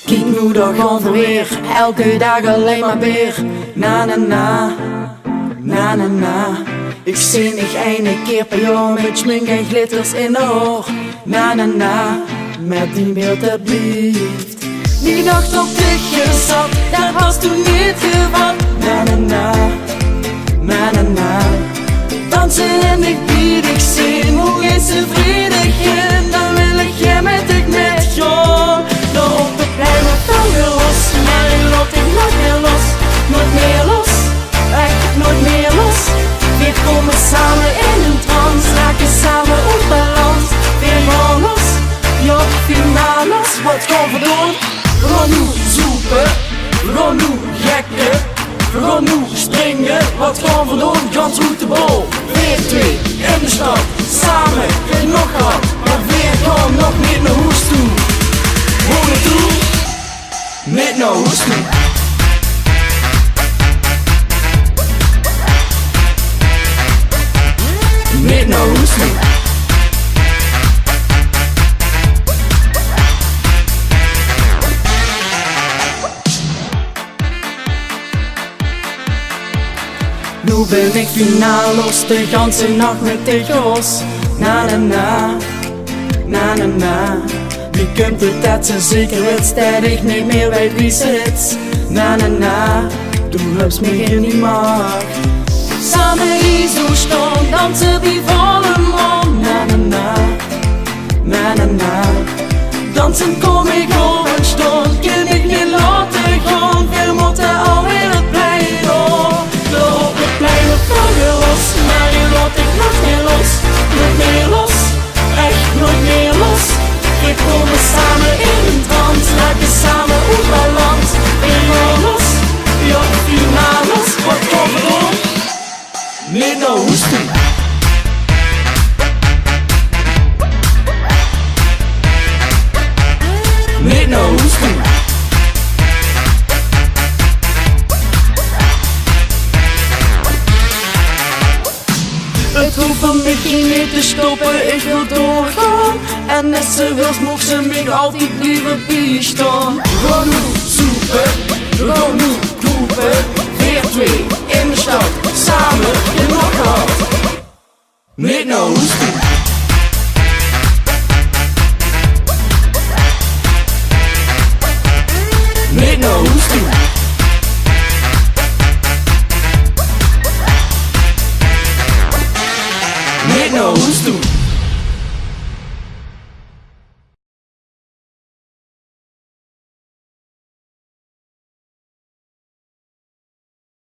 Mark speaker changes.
Speaker 1: Kijk nu daar gaan we weer, elke dag alleen maar weer. Na na na, na na na. Ik zie niet ene keer per jaar met schmink en glitters in de oor. Na na na, met die beeld dat blijft. Die nacht op de gezat, daar was toen niet gevat. Na na na, na na na. Dansen en ik bied ik zin, hoe is ze vredigen? Dan wil ik jij met ik met jou. Dan op de plein wordt dan weer los, maar je loopt ik nooit meer los. Nooit meer los, echt nooit meer los. We komen samen in een trance, raken samen op balans. Weer gaan los, ja, finales, wat gaan we doen? We gaan nu zoeken, we gaan nu gekken, we gaan nu springen, wat gaan we doen? Gans uit de bol, weer twee in de stad, samen nog wat, maar weer gaan nog niet naar huis toe. Hoe naartoe? Niet naar huis toe. Niet naar huis toe. Nu ben ik finaal los, de ganse nacht met de gos. Na na na, na na na. Wie komt het dat ze zeker weet dat ik niet meer weet wie zit. Na na na, du hebt me hier niet mag. Samen hier zo staan, dansen wie volle man. Na na na, na na na. Dansen kom ik op een stond, kan ik niet laten gaan. We moeten alweer het plein op. Op het plein wordt dan weer los, maar je laat ik nooit meer los. Nooit meer los, echt nooit meer los. We komen samen in een trance, raken samen op balans. We gaan los, ja, finales, wat gaan we doen? Niet naar huis toe. Niet naar huis toe. Het hoeft van mij niet te stoppen, ik wil doorgaan. En als ze wil, mag ze mij altijd blijven bijstaan. We gaan nu zoeken, we gaan nu proeven. Weer twee in de stad, samen in elkaar. Niet naar huis toe. Niet naar huis toe. Niet naar huis toe.